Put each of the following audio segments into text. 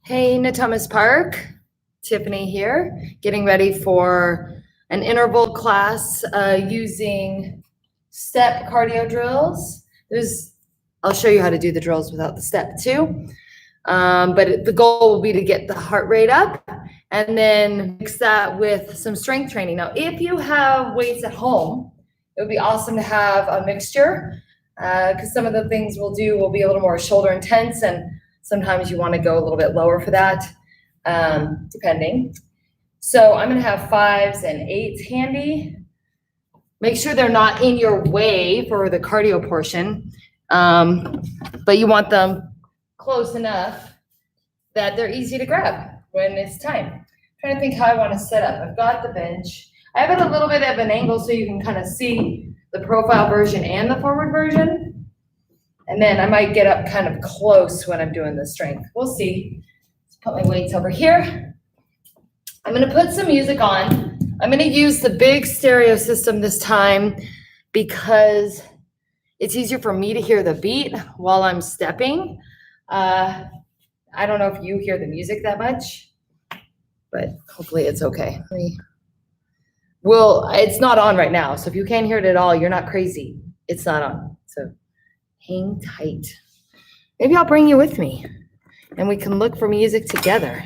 Hey, Natomas Park, Tiffany here, getting ready for an interval class using step cardio drills. I'll show you how to do the drills without the step too. But the goal will be to get the heart rate up and then mix that with some strength training. Now, if you have weights at home, it would be awesome to have a mixture because some of the things we'll do will be a little more shoulder intense, and sometimes you want to go a little bit lower for that, depending. So I'm going to have 5s and 8s handy. Make sure they're not in your way for the cardio portion, but you want them close enough that they're easy to grab when it's time. I'm trying to think how I want to set up. I've got the bench. I have it a little bit of an angle so you can kind of see the profile version and the forward version. And then I might get up kind of close when I'm doing the strength. We'll see. Let's put my weights over here. I'm going to put some music on. I'm going to use the big stereo system this time because it's easier for me to hear the beat while I'm stepping. I don't know if you hear the music that much, but hopefully it's okay. It's not on right now, so if you can't hear it at all, you're not crazy. It's not on, so hang tight. Maybe I'll bring you with me, and we can look for music together.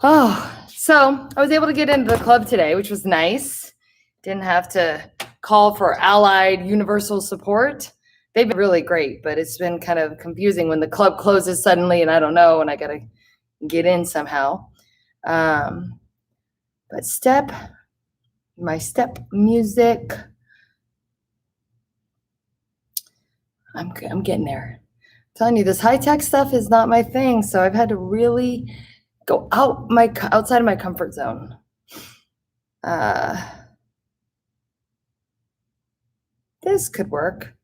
Oh, so I was able to get into the club today, which was nice. Didn't have to call for Allied Universal support. They've been really great, but it's been kind of confusing when the club closes suddenly and I don't know, and I got to get in somehow. But my step music, I'm getting there. I'm telling you, this high-tech stuff is not my thing, so I've had to really go outside of my comfort zone. This could work.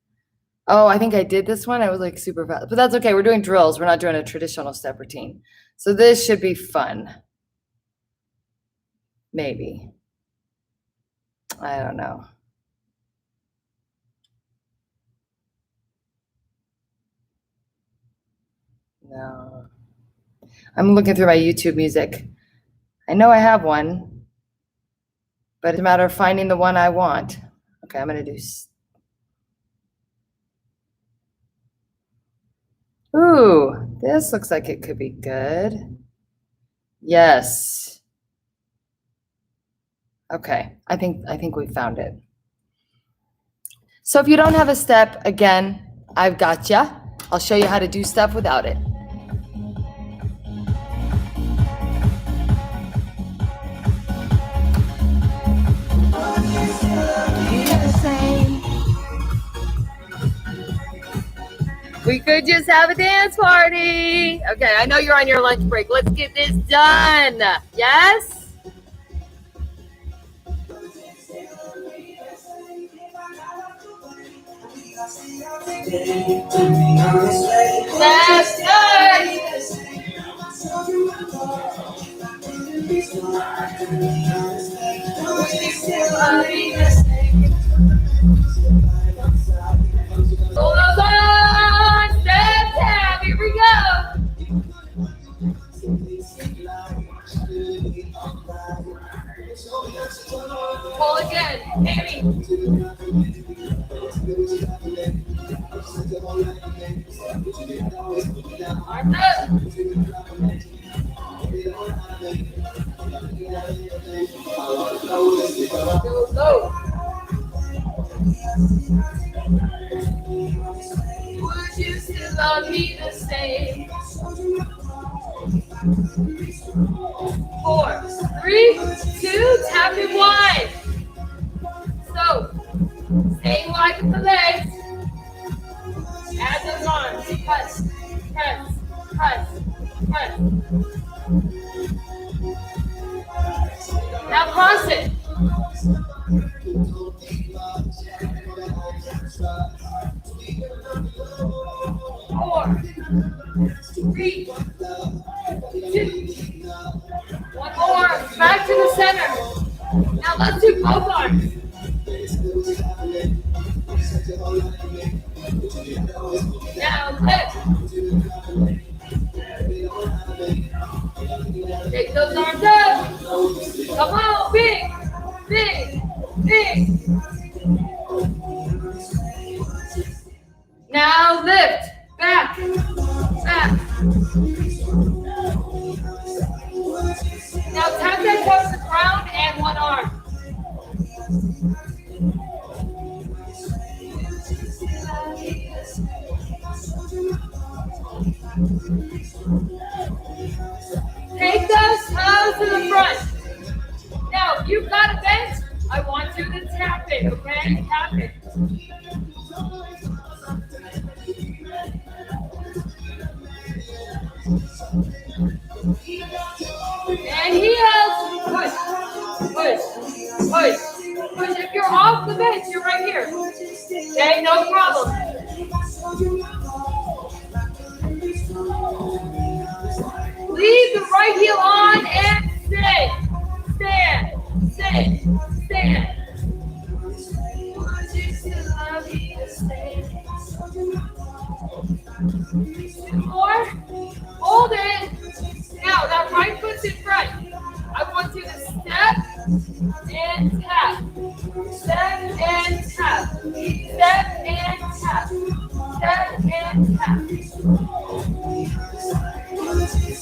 Oh, I think I did this one. I was like super fast, but that's okay. We're doing drills. We're not doing a traditional step routine. So this should be fun. Maybe. I don't know. No. I'm looking through my YouTube music. I know I have one, but it's a matter of finding the one I want. Okay, I'm going to do. Ooh, this looks like it could be good. Yes. Okay, I think we found it. So if you don't have a step, again, I've got you. I'll show you how to do stuff without it. We could just have a dance party. Okay, I know you're on your lunch break. Let's get this done. Yes? Left side. Hold on, step tap, here we go. Pull again, Amy. Arms up. Go, go. Would you still love me the same? 4, 3, 2, tap it wide. So, stay wide with the legs. Add those arms. Press, press, press, press. Now cross it. 4, 3, 2, 1 more. Back to the center. Now let's do both arms. Now lift. Take those arms up. Come on, big, big, big. Now lift, back, back. Now tap that toe to the ground and one arm. Take those toes to the front. Now, if you've got a bench, I want you to tap it, okay? Tap it. And heels. Push, push, push, push. If you're off the bench, you're right here. Okay, no problem. Leave the right heel on and stay. Stand, stand, stand. Two more. Hold it. Now, that right foot's in front. I want you to step and tap. Step and tap. Step and tap. Step and tap.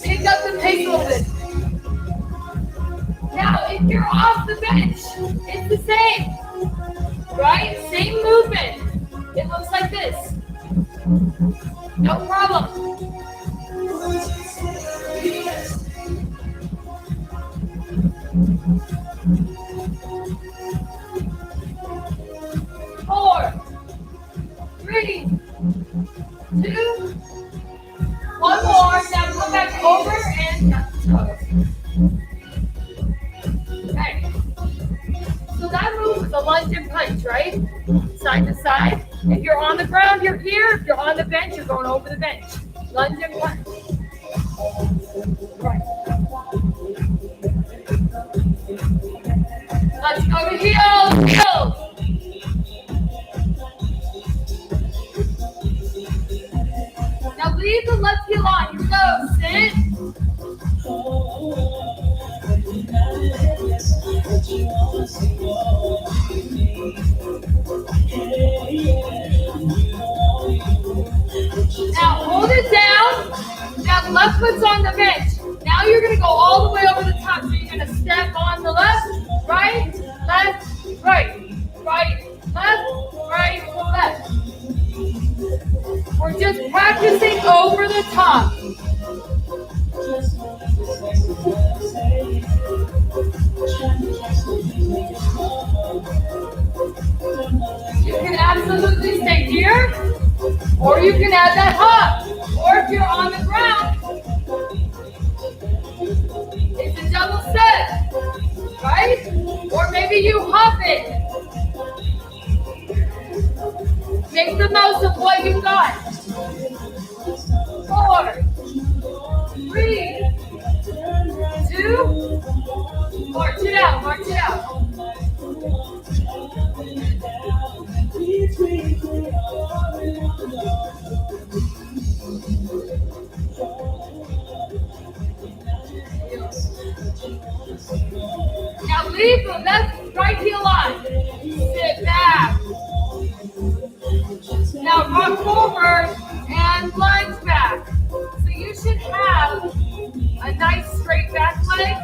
Pick up the pace a little bit. Now, if you're off the bench, it's the same. Right? Same movement. It looks like this. No problem. 4, 3, 2, 1 more. Now come back over and tap the toes. Okay. So that move is a lunge and punch, right? Side to side. If you're on the ground, you're here. If you're on the bench, you're going over the bench. Lunge and punch. Right. Let's go to heels. Heels. Now leave the left heel on. Here we go. Sit. Now hold it down. Now the left foot's on the bench. Now you're going to go all the way over the top. So you're going to step on the left, right, left, right, right, left, right, left. We're just practicing over the top. You can absolutely stay here, or you can add that hop. Or if you're on the ground, it's a double step, right? Or maybe you hop it. Make the most of what you've got. 4, 3, 2, march it out, march it out. Now leave the left, right heel on. Sit back. Now rock forward and lunge back. So you should have a nice straight back leg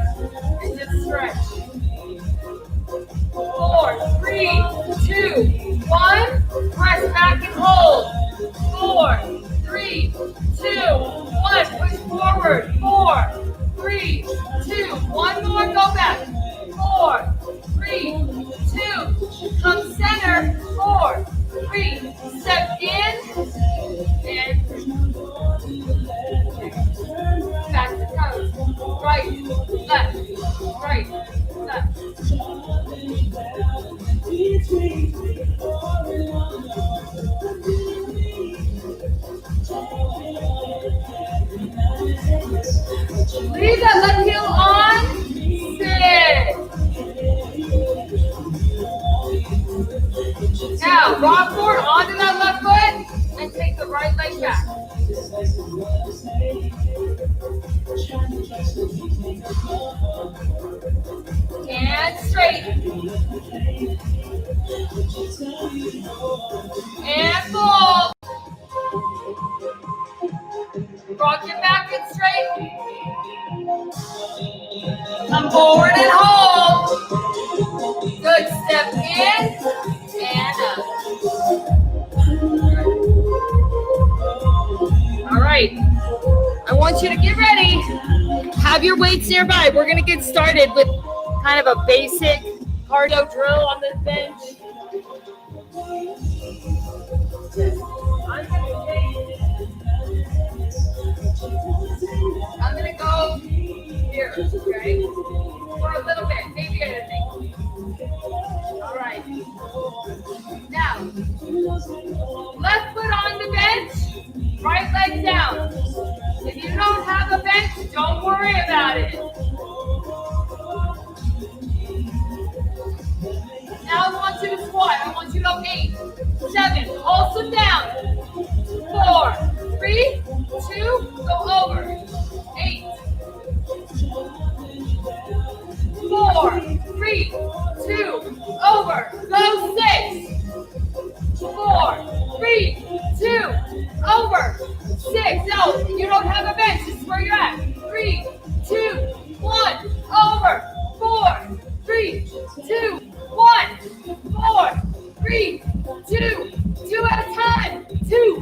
and just stretch. 4, 3, 2, 1. Press back and hold. 4, 3, 2, 1. Push forward. 4, 3, 2. 1 more. Go back. 4, 3, 2. Come center. 4, 3. Step in and back to toes. Right, left, right, left. Leave that left heel on. Sit. Now, rock forward onto that left foot and take the right leg back. And straight. And fold. Rock your back and straight. Come forward and hold. Good. Step in and up. All right. I want you to get ready. Have your weights nearby. We're going to get started with kind of a basic cardio drill on this bench. I'm going to go here, okay? For a little bit, maybe anything. All right. Now, left foot on the bench, right leg down. If you don't have a bench, don't worry about it. Now I want you to squat. I want you to go 8, 7, also down. 4, 3, 2, go over. 8, 4, 3, 2, over. Go 6, 4, 3, 2, over. 6. No, you don't have a bench. This is where you're at. 3, 2, 1, over. 4, 3, 2, 1, 4, 3, 2, 2 at a time. 2,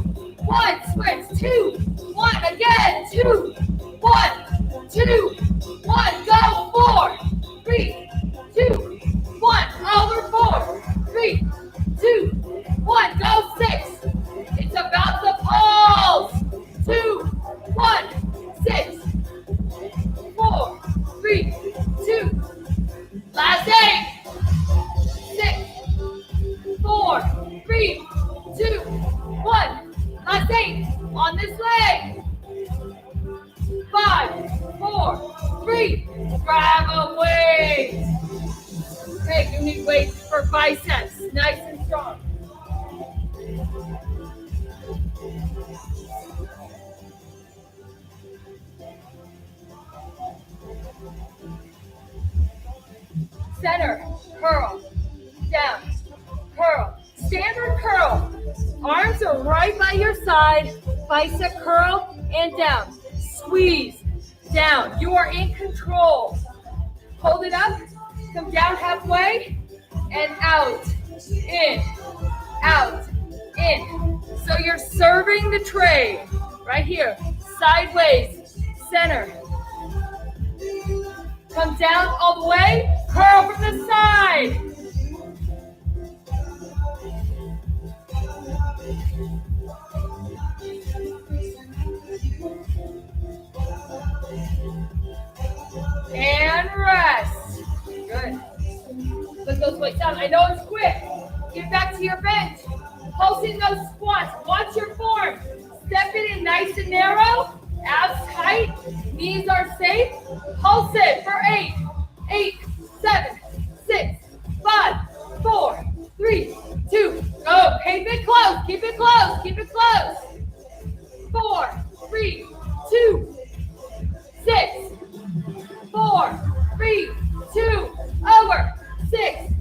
1, switch. 2, 1, again. 2, 1, 2, 1, go. 4, 3, 2, 1, over. 4, 3, 2, 1, go. 6. It's about the pulse. 2, 1, 6, 4, 3, 2. Last 8. 6, 4, 3, 2, 1. Last 8. On this leg. 5, 4, 3. Grab a weight. Okay, you need weights for biceps. Nice and strong. Center, curl, down, curl, standard curl. Arms are right by your side, bicep curl and down. Squeeze, down. You are in control. Hold it up, come down halfway, and out, in, out, in. So you're serving the tray, right here, sideways, center. Come down all the way, curl from the side. And rest. Good. Put those weights down. I know it's quick. Get back to your bench. Pulsing those squats. Watch your form. Step it in nice and narrow. Abs tight. Knees are safe. Pulse it for 8, 8, 7, 6, 5, 4, 3, 2. Go. Keep it close. Keep it close. Keep it close. 4, 3, 2, 6, 4, 3, 2, over. 6,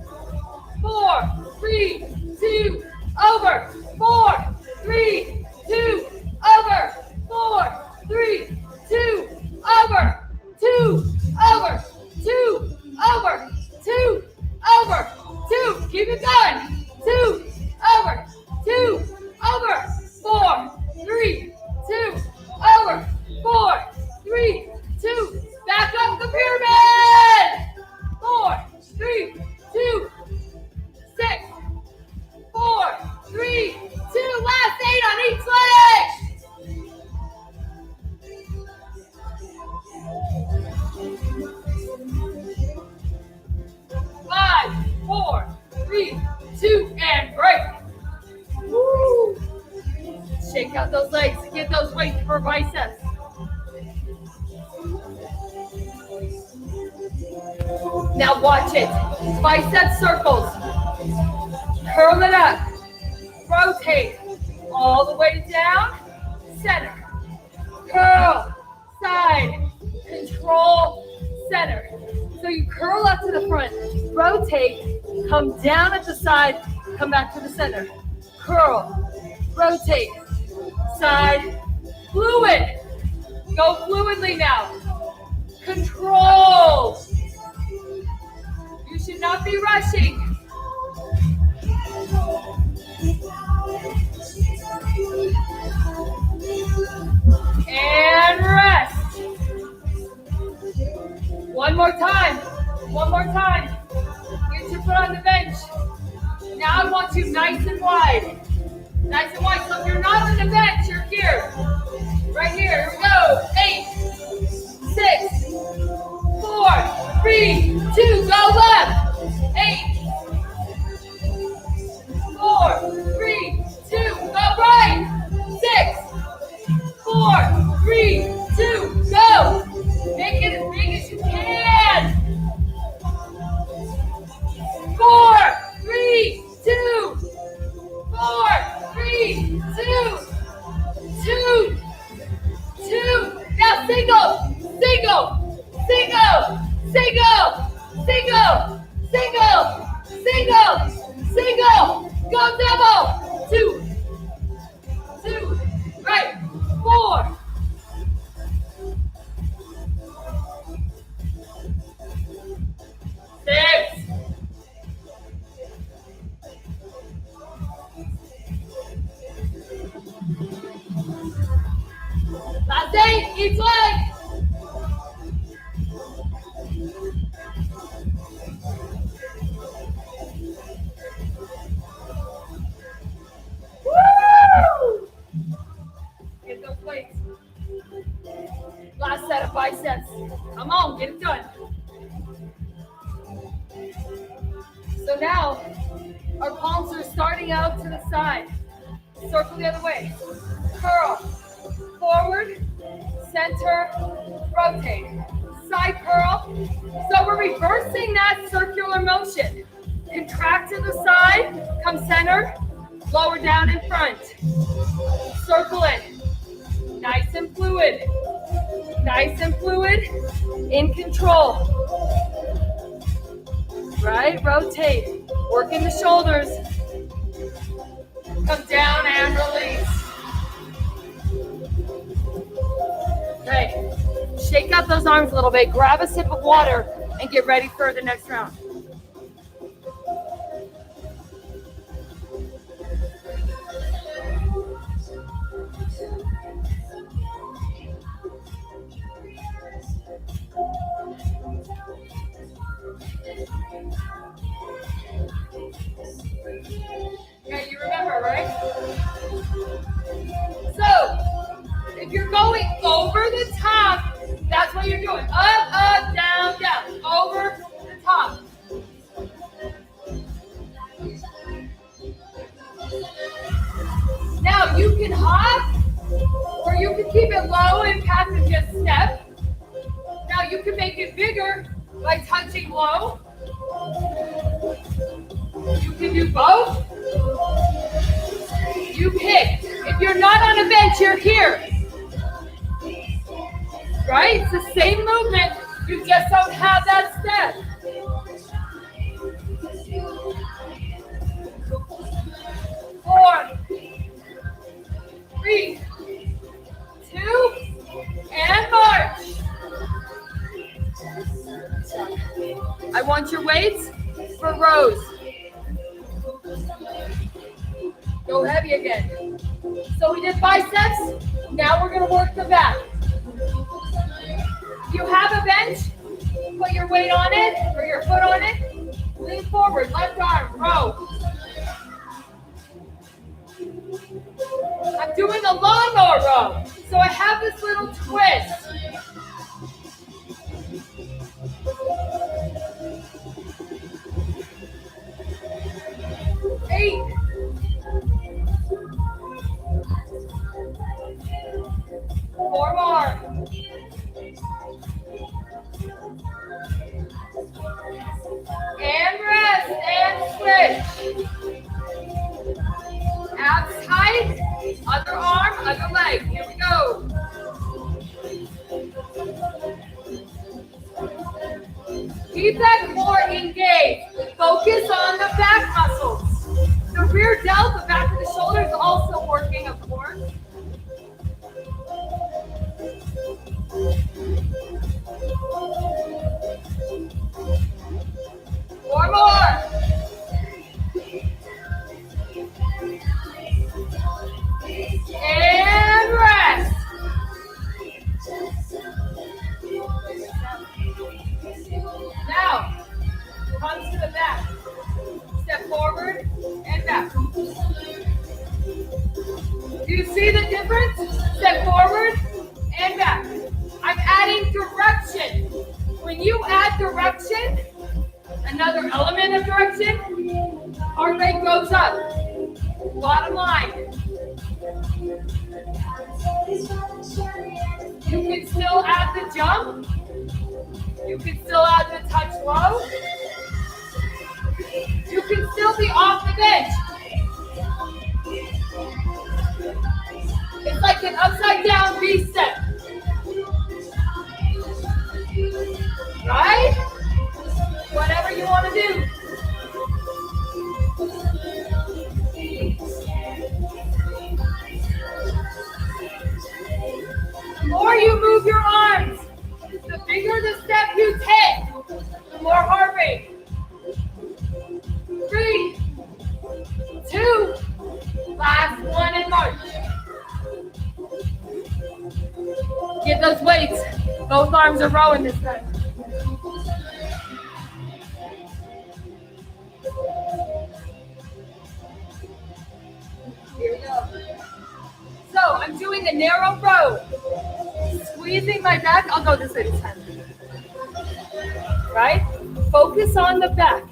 4, 3, 2, over. 4, 3, 2, over. 4, 3, 2, over. 2, over. 2, over. 2, over. 2. Keep it going. 2, over. 2, over. 4, 3, 2, over. 4, 3, 2. Back up the pyramid. 4, 3, 2, 6, 4, 3, 2. Last 8 on each leg. 5, 4, 3, 2, and break. Woo. Shake out those legs. Get those weights for biceps. Now watch it. Bicep circles. Curl it up. Rotate all the way down. Center. curl, side, control, center. So you curl up to the front, rotate, come down at the side, come back to the center. Curl, rotate, side, fluid. Go fluidly now. Control. You should not be rushing. And rest. One more time. One more time. Get your foot on the bench. Now I want you nice and wide. Nice and wide. So if you're not on the bench, you're here. Right here. Here we go. 8, 6, 4, 3, 2. Go left. 8, 4, 3, 2. Go right. 6, 4, 3, 2. Go. Make it as big as you can. 4, 3, 2. 4, 3, 2. 2. 2. Now single, single, single, single, single, single, single, single. Go double. 2, 2. Right. 4. 6. Last 8, each leg. Woo! Get those weights. Last set of biceps. Come on, get it done. So now, our palms are starting out to the side. Circle the other way. Curl. Forward, center, rotate. Side curl. So we're reversing that circular motion. Contract to the side, come center, lower down in front. Circle it. Nice and fluid. Nice and fluid. In control. Right, rotate. Working the shoulders. Come down and release. Okay, shake out those arms a little bit, grab a sip of water, and get ready for the next round. Okay, you remember, right? So, if you're going over the top, that's what you're doing. Up, up, down, down. Over the top. Now you can hop, or you can keep it low and pass and just step. Now you can make it bigger by touching low. You can do both. You pick. If you're not on a bench, you're here. Right? It's the same movement. You just don't have that step. 4, 3, 2, and march. I want your weights for rows. Go heavy again. So we did biceps. Now we're going to work the back. If you have a bench, put your weight on it or your foot on it. Lean forward, left arm, row. I'm doing a lawnmower row. So I have this little twist. Eight. 4 more. And rest and switch. Abs tight. Other arm, other leg. Here we go. keep that core engaged. Focus on the back muscles. The rear delt, the back of the shoulder, is also working, of course. Four more. And rest. Now, come to the back. Step forward and back. Do you see the difference? Step forward and back. I'm adding direction. When you add direction, another element of direction, heart rate goes up. Bottom line. You can still add the jump. You can still add the touch low. You can still be off the bench. It's like an upside down V-step. Right? Whatever you want to do. The more you move your arms, the bigger the step you take, the more heart rate. 3, 2, last one and march. Get those weights. Both arms are rowing this time. Here we go. So I'm doing a narrow row. Squeezing my back. I'll go this way this time. Right? Focus on the back.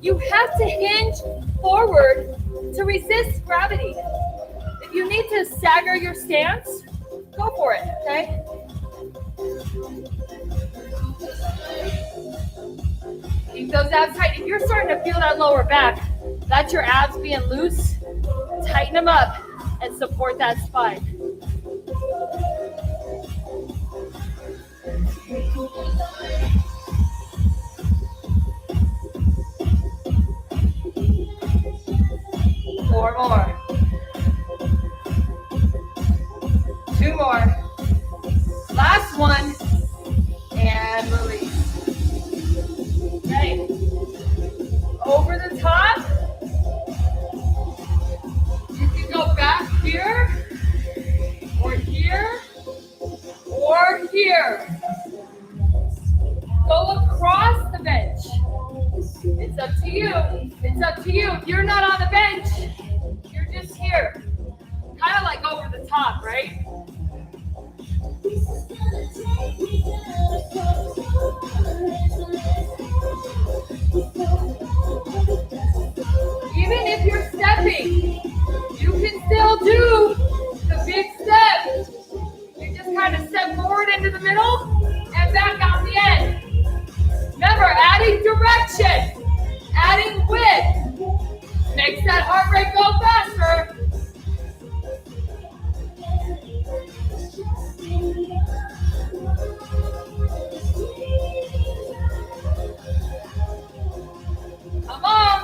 You have to hinge forward to resist gravity. If you need to stagger your stance, go for it, okay? Keep those abs tight. If you're starting to feel that lower back, that's your abs being loose. Tighten them up and support that spine. Four more. 2 more. Last one. And release. Okay. Over the top. You can go back here, or here, or here. Go across the bench. It's up to you. It's up to you. If you're not on the bench, you're just here. Kind of like over the top, right? Even if you're stepping, you can still do the big step. You just kind of step forward into the middle and back out the end. Remember, adding direction, adding width makes that heart rate go faster. Come on.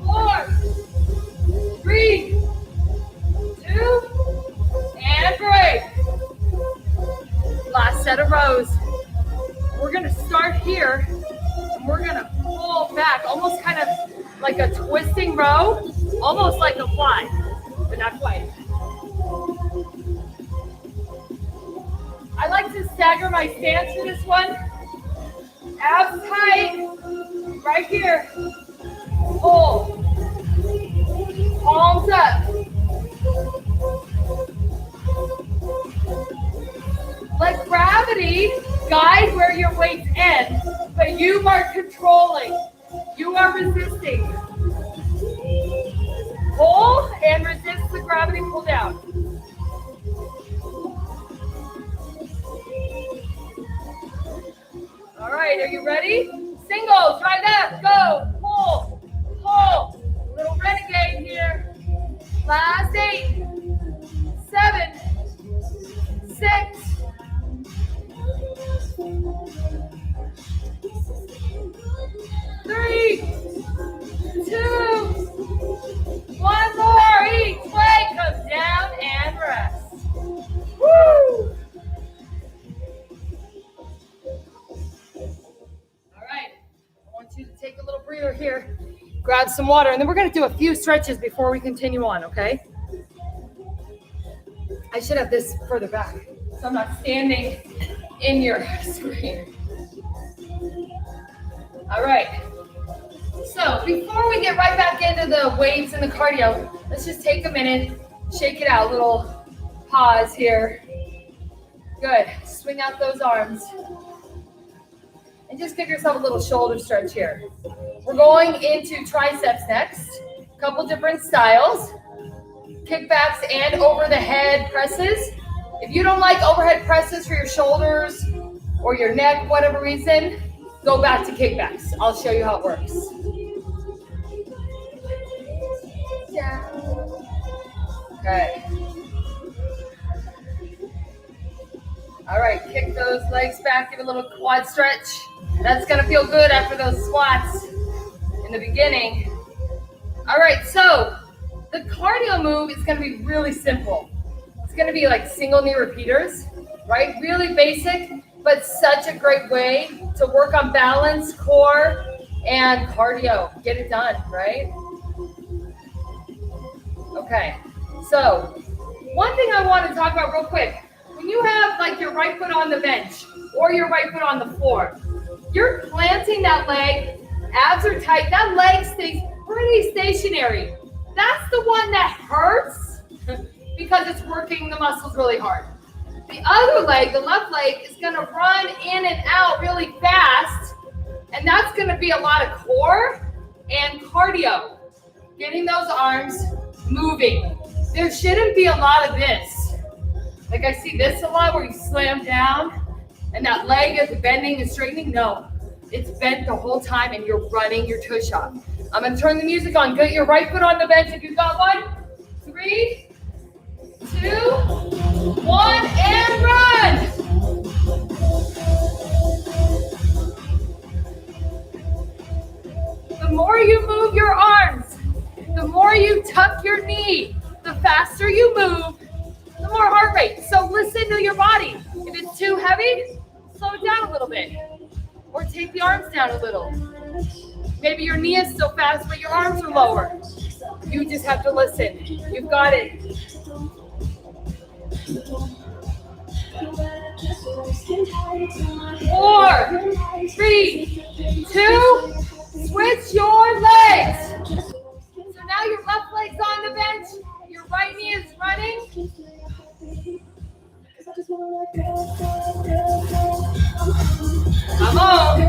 Four, 3, 2, and break. Last set of rows. We're going to start here, and we're going to pull back, almost kind of like a twisting row, almost like a fly, but not quite. I like to stagger my stance for this one. Abs tight, right here. Pull. Palms up. Let gravity guide where your weights end, but you are controlling. You are resisting. Pull and resist the gravity pull down. All right, are you ready? Singles, right up, go, pull, pull. Little renegade here. Last 8, 6, 3, 2, 1 more. Each leg comes down and rest. Woo! All right, I want you to take a little breather here, grab some water, and then we're going to do a few stretches before we continue on, okay? I should have this further back, so I'm not standing in your screen. All right, so before we get right back into the weights and the cardio, let's just take a minute, shake it out, little pause here. Good, swing out those arms. And just give yourself a little shoulder stretch here. We're going into triceps next. A couple different styles. Kickbacks and over the head presses. If you don't like overhead presses for your shoulders or your neck, whatever reason, go back to kickbacks. I'll show you how it works. Okay. All right, kick those legs back, give a little quad stretch. That's gonna feel good after those squats in the beginning. All right, so the cardio move is gonna be really simple. It's gonna be like single knee repeaters, right? Really basic, but such a great way to work on balance, core, and cardio. Get it done, right? Okay, so one thing I want to talk about real quick. When you have like your right foot on the bench or your right foot on the floor, you're planting that leg, abs are tight, that leg stays pretty stationary. That's the one that hurts because it's working the muscles really hard. The other leg, the left leg, is gonna run in and out really fast, and that's gonna be a lot of core and cardio. Getting those arms moving. There shouldn't be a lot of this. Like I see this a lot where you slam down and that leg is bending and straightening. No, it's bent the whole time and you're running your tush off. I'm gonna turn the music on. Get your right foot on the bench if you've got one. 3, 2, 1, and run. The more you move your arms, the more you tuck your knee, the faster you move, the more heart rate. So listen to your body. If it's too heavy, slow it down a little bit. Or take the arms down a little. Maybe your knee is so fast, but your arms are lower. You just have to listen. You've got it. 4, 3, 2, switch your legs. So now your left leg's on the bench, your right knee is running. Come on.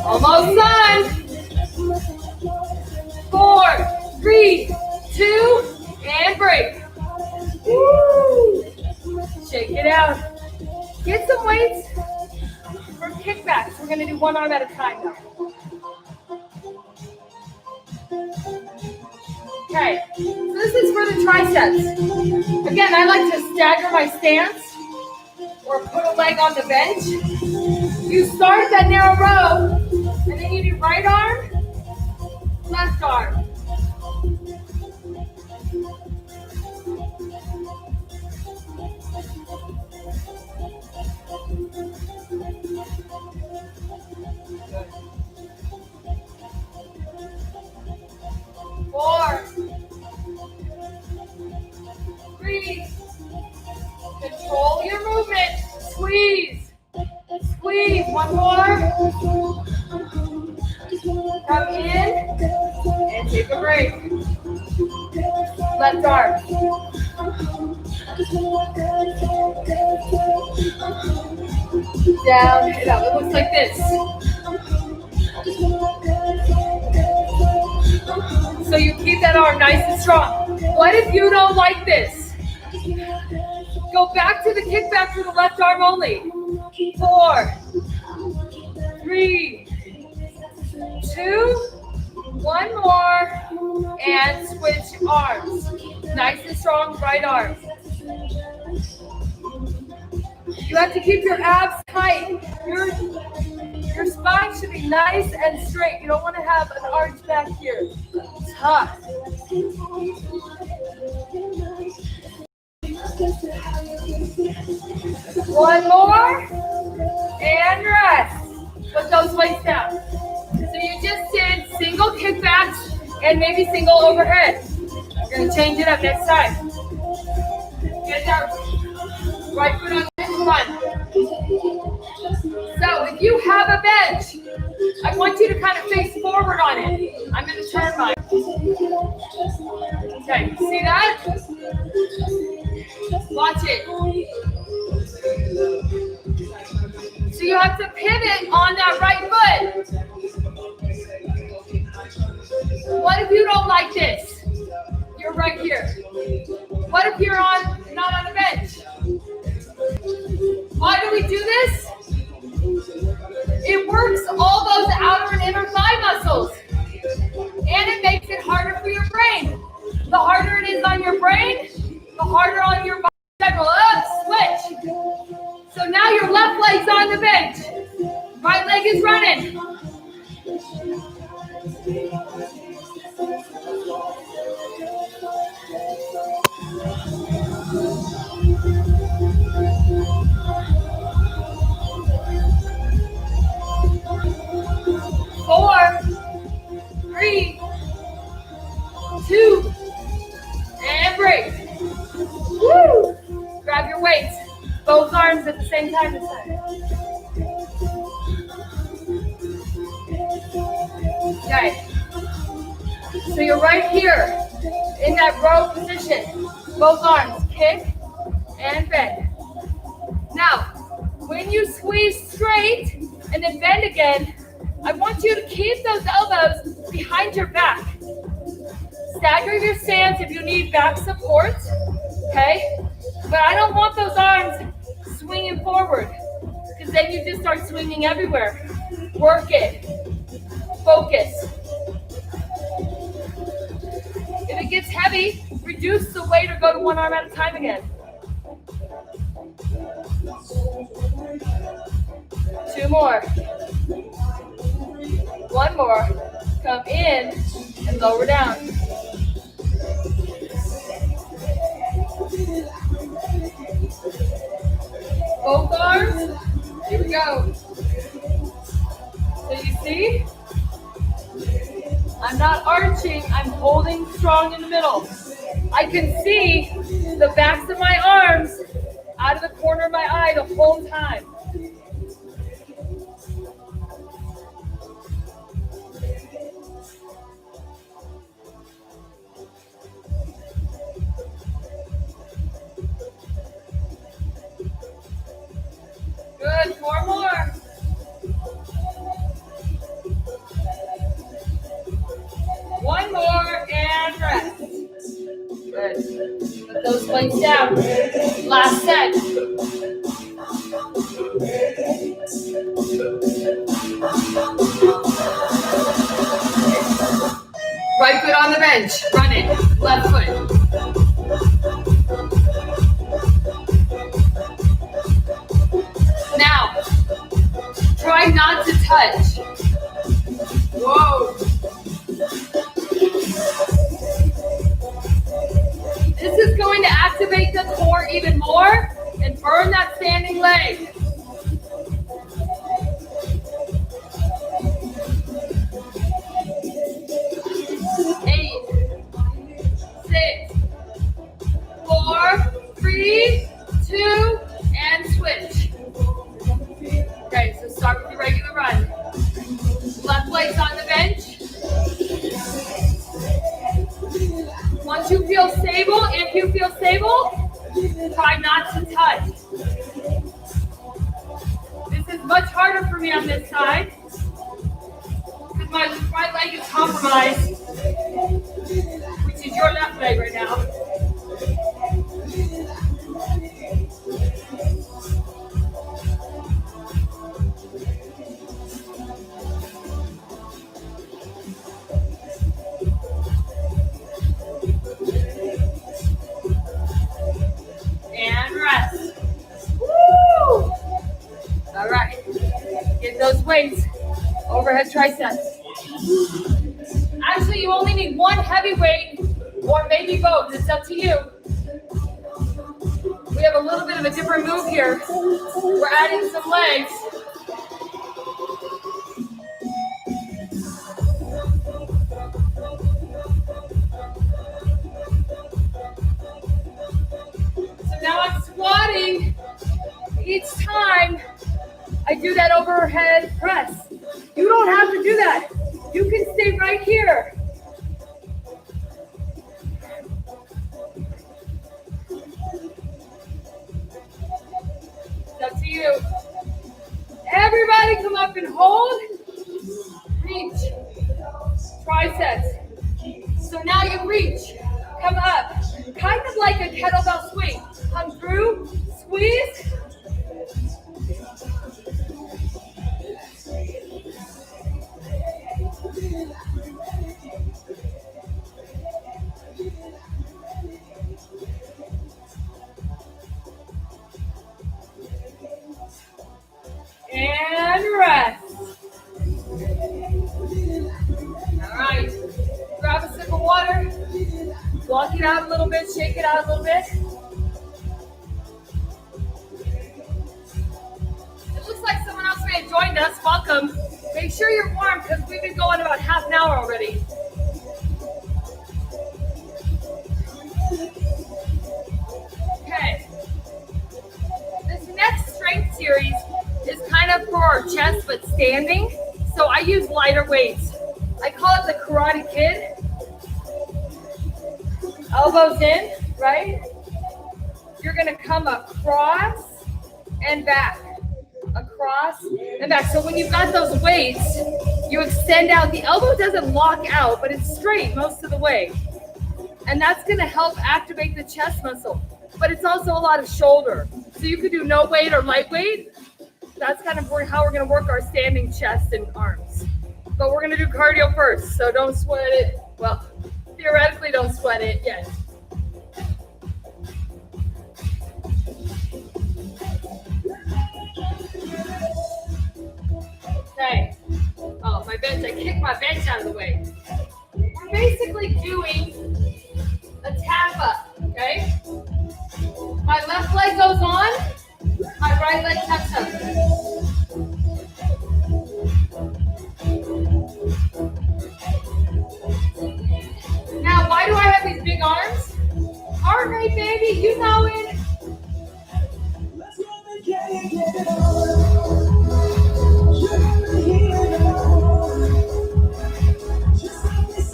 Almost done. 4, 3, 2, and break. Woo. Shake it out. Get some weights for kickbacks. We're going to do one arm at a time now. Okay, so this is for the triceps. Again, I like to stagger my stance or put a leg on the bench. You start at that narrow row, and then you do right arm, left arm. Four, 3, control your movement, squeeze, squeeze, one more, come in, and take a break, left arm, down and up, it looks like this. So you keep that arm nice and strong. What if you don't like this? Go back to the kickback for the left arm only. 4, 3, 2, one more, and switch arms. Nice and strong right arm. You have to keep your abs tight. Your spine should be nice and straight. You don't want to have an arch back here. Tough. One more, and rest. Put those weights down. So you just did single kickbacks and maybe single overhead. We're going to change it up next time. Get that right foot on this one. So if you have a bench, I want you to kind of face forward on it. I'm going to turn mine. Okay, see that? Watch it. So you have to pivot on that right foot. What if you don't like this? You're right here. What if you're not on a bench? Why do we do this? It works all those outer and inner thigh muscles. And it makes it harder for your brain. The harder it is on your brain, the harder on your body. Switch. So now your left leg's on the bench. Right leg is running. Four, 3, 2, and break. Woo! Grab your weights. Both arms at the same time this time. Okay. So you're right here in that row position. Both arms kick and bend. Now, when you squeeze straight and then bend again, I want you to keep those elbows behind your back. Stagger your stance if you need back support, okay? But I don't want those arms swinging forward, because then you just start swinging everywhere. Work it. Focus. If it gets heavy, reduce the weight or go to one arm at a time again. 2 more. 1 more. Come in and lower down. Both arms. Here we go. So you see? I'm not arching, I'm holding strong in the middle. I can see the backs of my arms out of the corner of my eye the whole time. Good, 4 more. One more and rest. Good. Put those weights down. Last set. Right foot on the bench. Run it. Left foot. Now, try not to touch. Whoa. This is going to activate the core even more and burn that standing leg. Eight, 6, 4, 3, 2, and switch. Okay, so start with your regular run. Left leg's on the bench. Once you feel stable, if you feel stable, try not to touch. This is much harder for me on this side because my right leg is compromised, which is your left leg right now. overhead triceps. Actually, you only need one heavy weight or maybe both. It's up to you. We have a little bit of a different move here. We're adding some legs. So now I'm squatting. Each time I do that overhead press. You don't have to do that. You can stay right here. It's up to you. Everybody come up and hold. Reach. Triceps. So now you reach. Come up. Kind of like a kettlebell swing. Come through. Squeeze. And rest. All right. Grab a sip of water. Walk it out a little bit. Shake it out a little bit. It looks like someone else may have joined us. Welcome. Make sure you're warm because we've been going about half an hour already. Okay. This next strength series is kind of for our chest, but standing. So I use lighter weights. I call it the Karate Kid. Elbows in, right? You're gonna come across and back. Across and back. So when you've got those weights, you extend out. The elbow doesn't lock out, but it's straight most of the way. And that's gonna help activate the chest muscle. But it's also a lot of shoulder. So you could do no weight or light weight. That's kind of how we're gonna work our standing chest and arms. But we're gonna do cardio first, so don't sweat it. Well, theoretically don't sweat it yet. Okay. Oh, my bench, I kicked my bench out of the way. We're basically doing a tap up, okay? My left leg goes on, my right leg taps up. Now, why do I have these big arms? Heart rate, baby, you know it.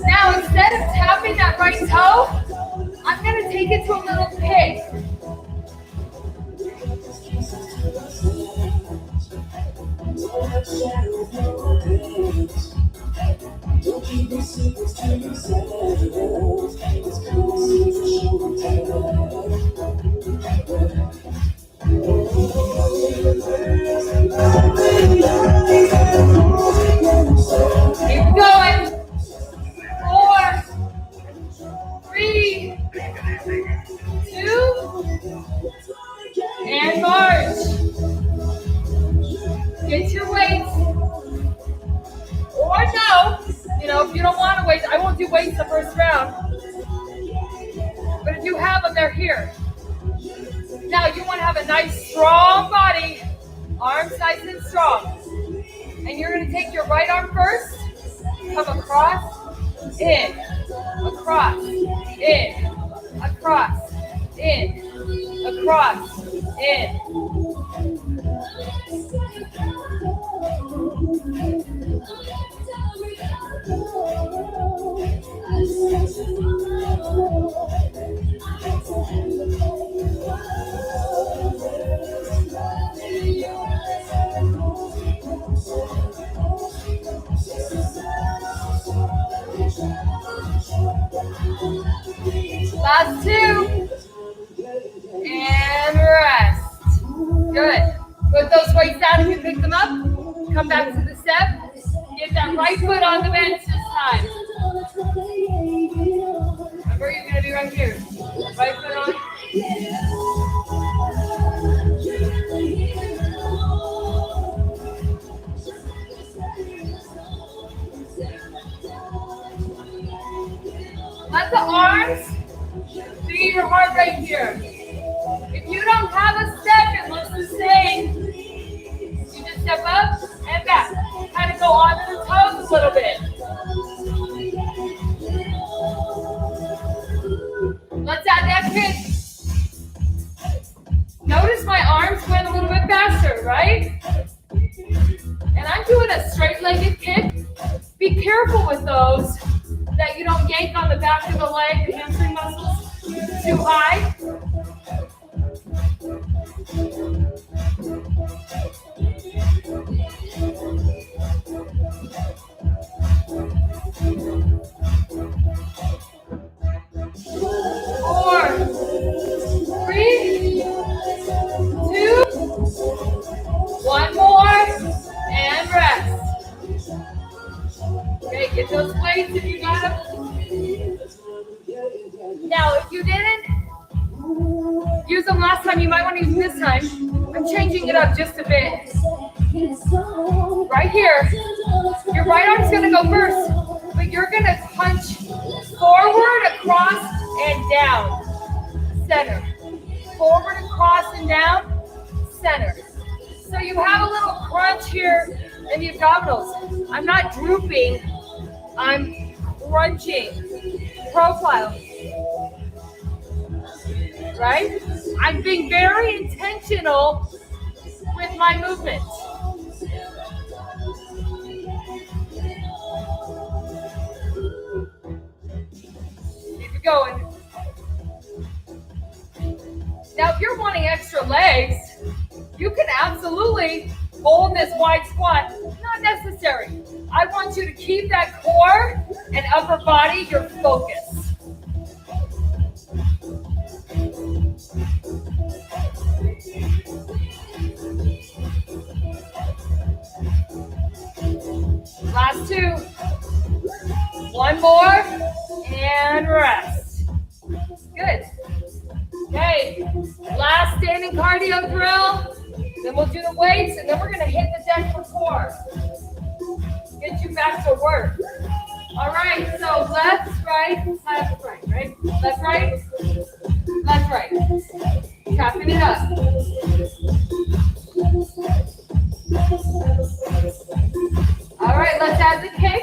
Now, instead of tapping that right toe, I'm going to take it to a little pig. Keep going. 4, 3, 2, and march. Get your weights. Or no, if you don't want to weight, I won't do weights the first round. But if you have them, they're here. Now you want to have a nice strong body, arms nice and strong. And you're going to take your right arm first, come across, in, across, in, across, in, across, in. Last 2. And rest. Good. Put those weights down if you pick them up. Come back to the step. Get that right foot on the bench this time. Remember, you're going to be right here. Right foot on. Let the arms be your heart rate here. If you don't have a step, it looks the same. You just step up and back. Kind of go onto the toes a little bit. Let's add that kick. Notice my arms went a little bit faster, right? And I'm doing a straight-legged kick. Be careful with those that you don't yank on the back of the leg, the hamstring muscles too high. Four, three, two, one more, and rest. Okay, get those weights if you got them. Now, if you didn't use them last time, you might want to use them this time. I'm changing it up just a bit. Right here, your right arm's going to go first, but you're going to punch forward, across, and down. Center. Forward, across, and down. Center. So you have a little crunch here in the abdominals. I'm not drooping. I'm crunching. Profile. Right? I'm being very intentional with my movement. Keep it going. Now, if you're wanting extra legs, you can absolutely hold this wide squat. Not necessary. I want you to keep that core and upper body your focus. Last two. One more and rest. Good. Okay, last standing cardio drill. Then we'll do the weights and then we're gonna hit the deck for core. Get you back to work. All right, so left, right, left, right? Left, right, left, right. Tapping it up. All right, let's add the kick.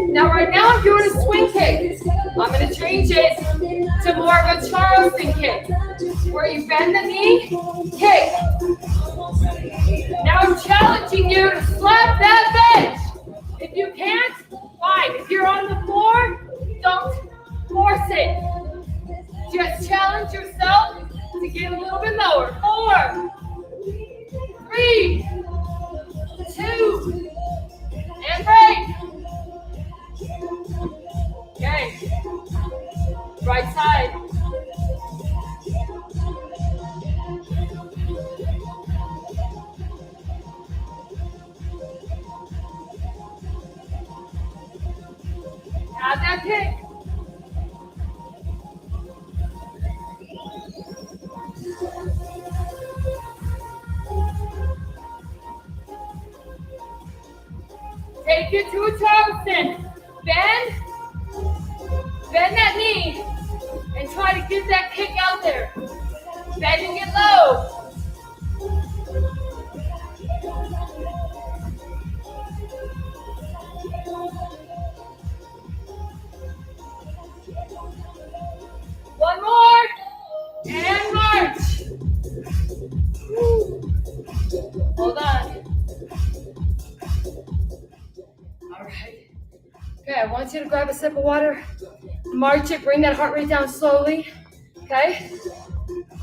Now, right now, I'm doing a swing kick. I'm going to change it to more of a Charleston kick, where you bend the knee, kick. Now, I'm challenging you to slap that bench. If you can't, fine. If you're on the floor, don't force it. Just challenge yourself to get a little bit lower. 4, 3, 2, and break. Okay. Right side. Add that kick. Take it to a Charleston. Bend that knee and try to get that kick out there. Bending it low. One more and march. Hold on. All right. Okay, I want you to grab a sip of water, march it, bring that heart rate down slowly, okay?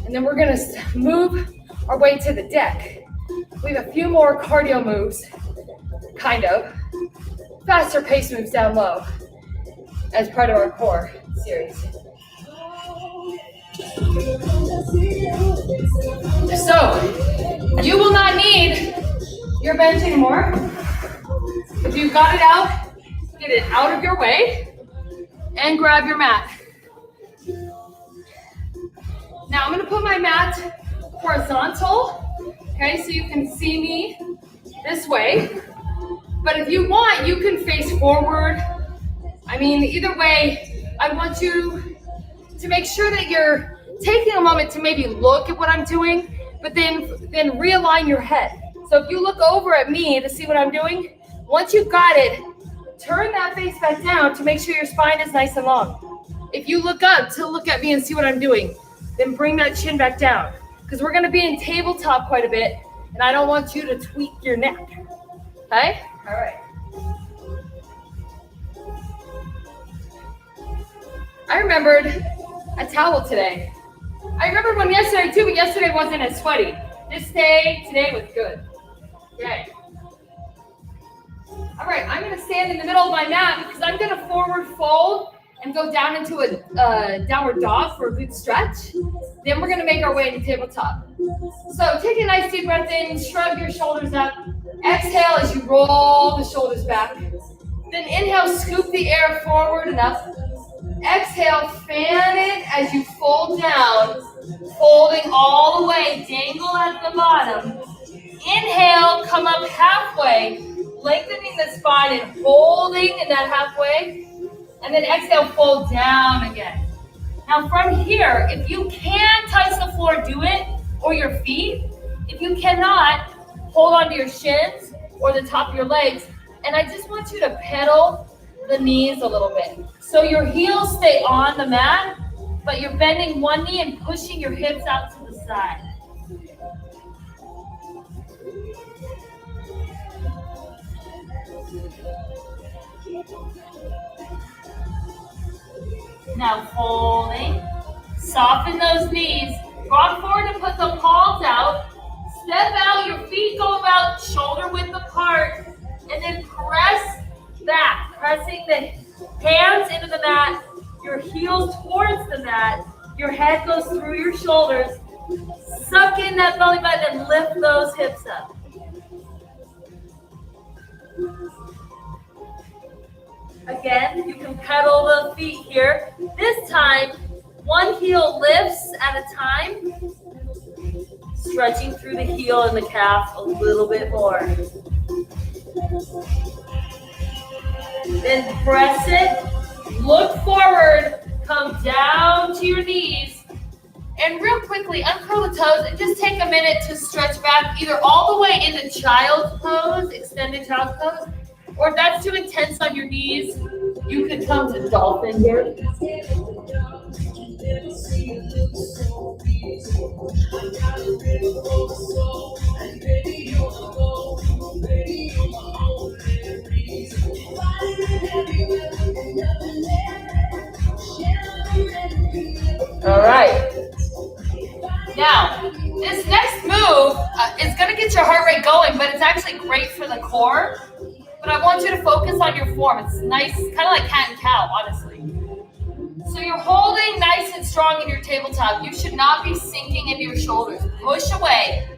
And then we're gonna move our way to the deck. We have a few more cardio moves, kind of. Faster pace moves down low as part of our core series. So, you will not need your bench anymore. If you've got it out, get it out of your way and grab your mat. Now I'm going to put my mat horizontal, okay, so you can see me this way. But if you want, you can face forward. I mean, either way, I want you to make sure that you're taking a moment to maybe look at what I'm doing, but then realign your head. So if you look over at me to see what I'm doing, once you've got it, turn that face back down to make sure your spine is nice and long. If you look up to look at me and see what I'm doing, then bring that chin back down, because we're gonna be in tabletop quite a bit, and I don't want you to tweak your neck, okay? All right. I remembered a towel today. I remembered one yesterday too, but yesterday wasn't as sweaty. Today was good. Okay. All right, I'm gonna stand in the middle of my mat because I'm gonna forward fold and go down into a downward dog for a good stretch. Then we're gonna make our way into tabletop. So take a nice deep breath in, shrug your shoulders up. Exhale as you roll the shoulders back. Then inhale, scoop the air forward and up. Exhale, fan it as you fold down, folding all the way, dangle at the bottom. Inhale, come up halfway, lengthening the spine and holding in that halfway. And then exhale, fold down again. Now from here, if you can touch the floor, do it, or your feet. If you cannot, hold onto your shins or the top of your legs. And I just want you to pedal the knees a little bit. So your heels stay on the mat, but you're bending one knee and pushing your hips out to the side. Now folding, soften those knees, rock forward and put the palms out, step out, your feet go about shoulder width apart, and then press back, pressing the hands into the mat, your heels towards the mat, your head goes through your shoulders, suck in that belly button and lift those hips up. Again, you can pedal the feet here. This time, one heel lifts at a time, stretching through the heel and the calf a little bit more. Then press it, look forward, come down to your knees, and real quickly uncurl the toes and just take a minute to stretch back either all the way into child's pose, extended child's pose, or if that's too intense on your knees, you could come to dolphin here. All right. Now, this next move is going to get your heart rate going, but it's actually great for the core. But I want you to focus on your form. It's nice, kind of like cat and cow, honestly. So you're holding nice and strong in your tabletop. You should not be sinking into your shoulders. Push away.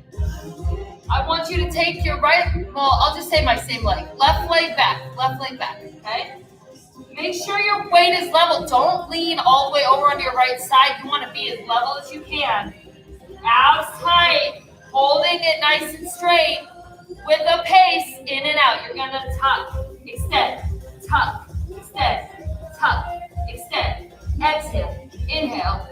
I want you to take your I'll just say my same leg. Left leg back, okay? Make sure your weight is level. Don't lean all the way over onto your right side. You want to be as level as you can. Abs tight, holding it nice and straight. With a pace, in and out. You're gonna tuck, extend, tuck, extend. Exhale, inhale.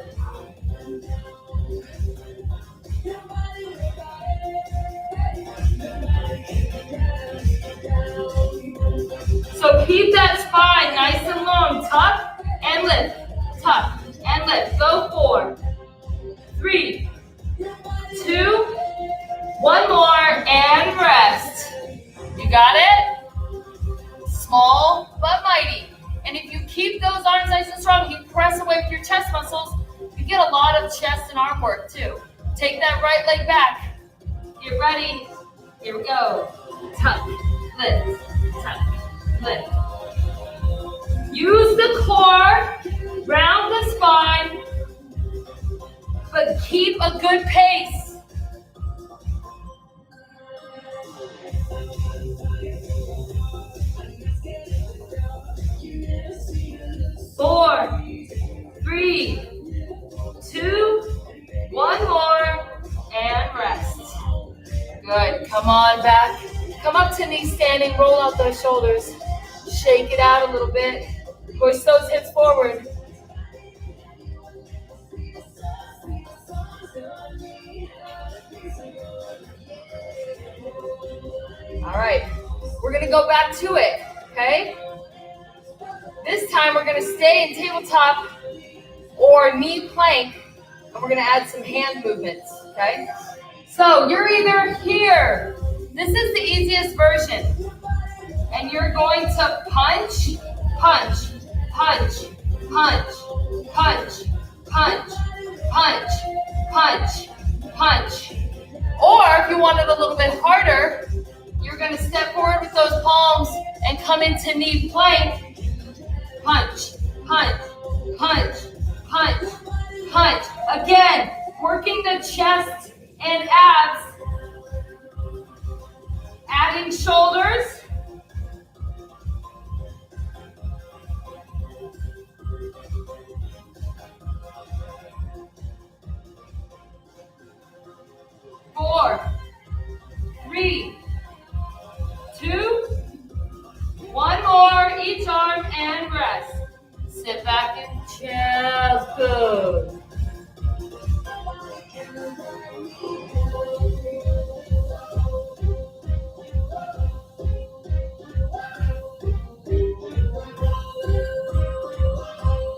So keep that spine nice and long. Tuck and lift, tuck and lift. Go 4, 3, 2, 1 more, and rest. You got it? Small but mighty. And if you keep those arms nice and strong, you press away with your chest muscles, you get a lot of chest and arm work too. Take that right leg back. Get ready. Here we go. Tuck, lift, tuck, lift. Use the core, round the spine, but keep a good pace. 4, 3, 2, 1 more, and rest. Good. Come on back Come up to knee standing, roll out those shoulders. Shake it out a little bit. Push those hips forward. All right, we're gonna go back to it, okay? This time we're gonna stay in tabletop or knee plank, and we're gonna add some hand movements, okay? So you're either here, this is the easiest version, and you're going to punch, punch, punch, punch, punch, punch, punch, punch, punch. Or if you want it a little bit harder, you're going to step forward with those palms and come into knee plank. Punch, punch, punch, punch, punch. Again, working the chest and abs. Adding shoulders. Four, three, two, one more, each arm and rest. Sit back in child's pose.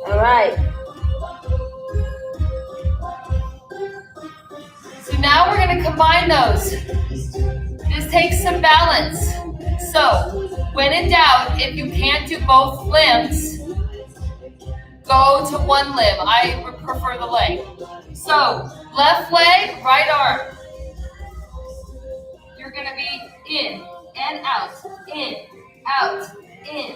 All right. So now we're going to combine those. This takes some balance. So when in doubt, if you can't do both limbs, go to one limb. I would prefer the leg. So left leg, right arm. You're going to be in and out, in, out, in,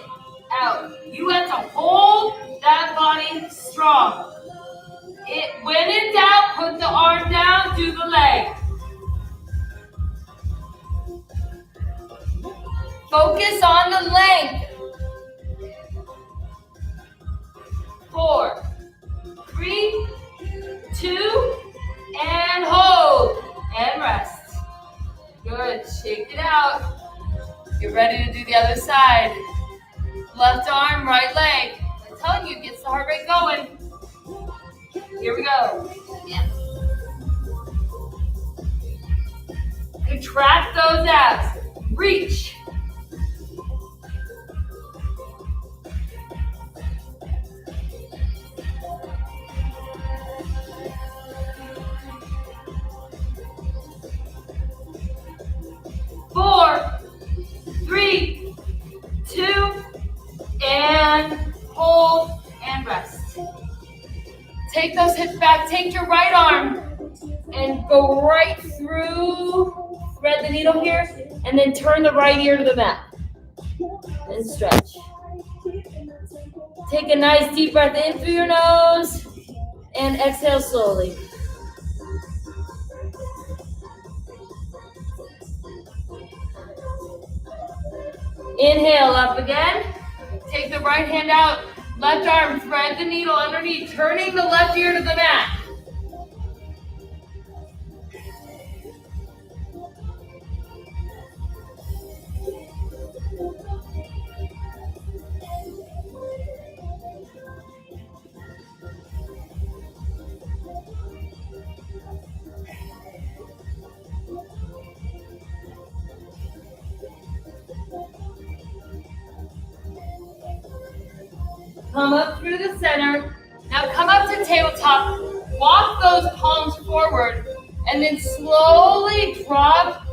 out. You have to hold that body strong. When in doubt, put the arm down, do the leg. Focus on the length. 4, 3, 2, and hold. And rest. Good. Shake it out. Get ready to do the other side. Left arm, right leg. I'm telling you, it gets the heart rate going. Here we go. Yeah. Contract those abs. Reach. Four, 3, 2, and hold and rest. Take those hips back. Take your right arm and go right through. Thread the needle here, and then turn the right ear to the mat. And stretch. Take a nice deep breath in through your nose, and exhale slowly. Inhale, up again. Take the right hand out. Left arm, thread the needle underneath, turning the left ear to the mat. Come up through the center. Now come up to tabletop. Walk those palms forward and then slowly drop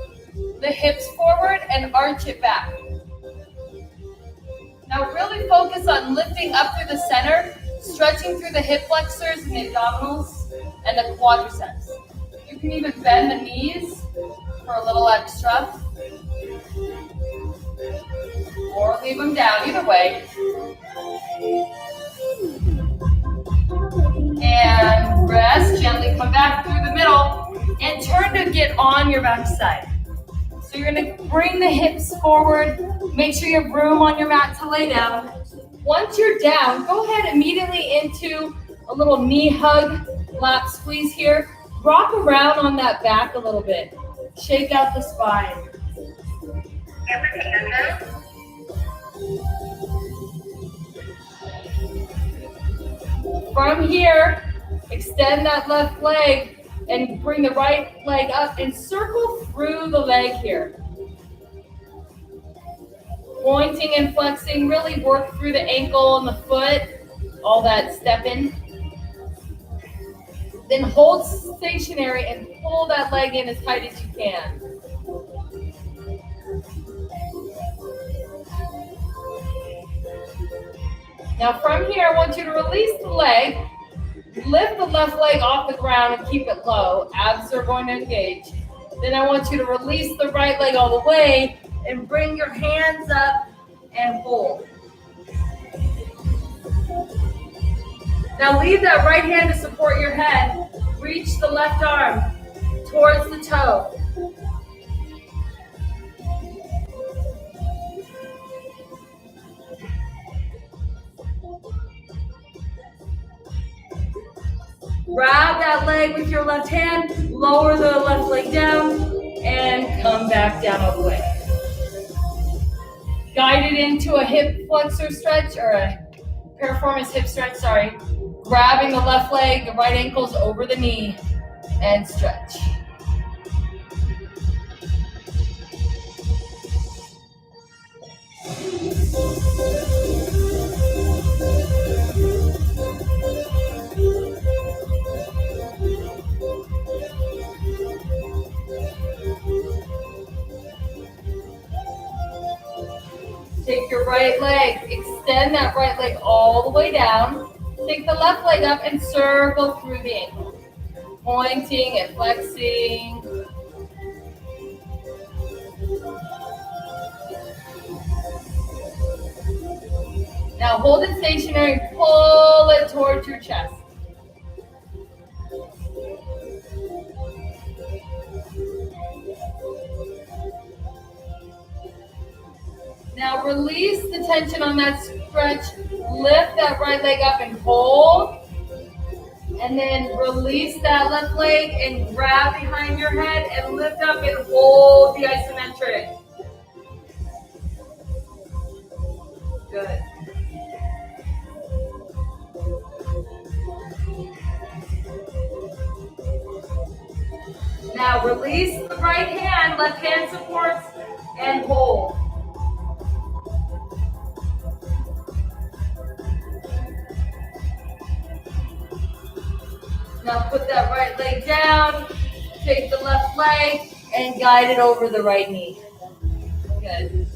the hips forward and arch it back. Now really focus on lifting up through the center, stretching through the hip flexors and the abdominals and the quadriceps. You can even bend the knees for a little extra. Or leave them down, either way. And rest, gently come back through the middle and turn to get on your back side. So you're gonna bring the hips forward, make sure you have room on your mat to lay down. Once you're down, go ahead immediately into a little knee hug, lap squeeze here. Rock around on that back a little bit. Shake out the spine. From here, extend that left leg and bring the right leg up and circle through the leg here. Pointing and flexing, really work through the ankle and the foot, all that stepping. Then hold stationary and pull that leg in as tight as you can. Now from here, I want you to release the leg, lift the left leg off the ground and keep it low. Abs are going to engage. Then I want you to release the right leg all the way and bring your hands up and hold. Now leave that right hand to support your head. Reach the left arm towards the toe. Grab that leg with your left hand, lower the left leg down, and come back down all the way. Guide it into a hip flexor stretch, or a piriformis hip stretch, sorry. Grabbing the left leg, the right ankle's over the knee, and stretch. Take your right leg, extend that right leg all the way down. Take the left leg up and circle through the ankle. Pointing and flexing. Now hold it stationary, pull it towards your chest. Now release the tension on that stretch. Lift that right leg up and hold. And then release that left leg and grab behind your head and lift up and hold the isometric. Good. Now release the right hand, left hand supports, and hold. Now put that right leg down, take the left leg, and guide it over the right knee. Good.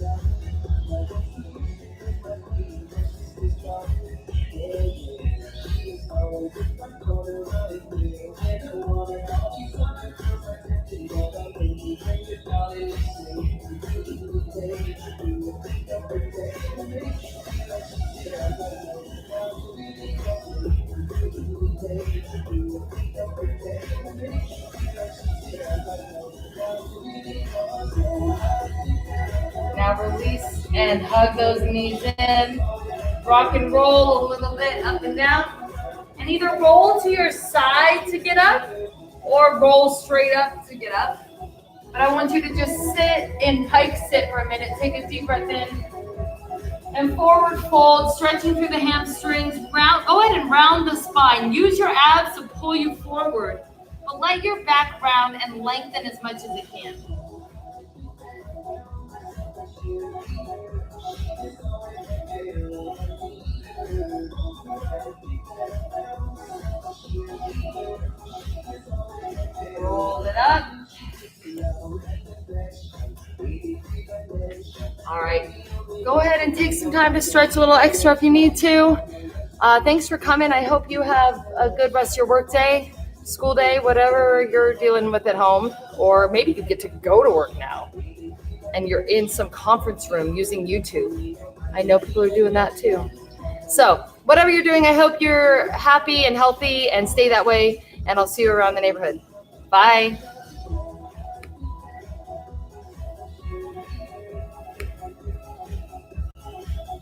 Now release and hug those knees in. Rock and roll a little bit up and down. And either roll to your side to get up or roll straight up to get up. But I want you to just sit in pike sit for a minute. Take a deep breath in. And forward fold, stretching through the hamstrings. Go ahead and round the spine. Use your abs to pull you forward. But let your back round and lengthen as much as it can. Roll it up. All right. Go ahead and take some time to stretch a little extra if you need to. Thanks for coming. I hope you have a good rest of your work day, school day, whatever you're dealing with at home. Or maybe you get to go to work now and you're in some conference room using YouTube. I know people are doing that too. So whatever you're doing, I hope you're happy and healthy and stay that way. And I'll see you around the neighborhood. Bye.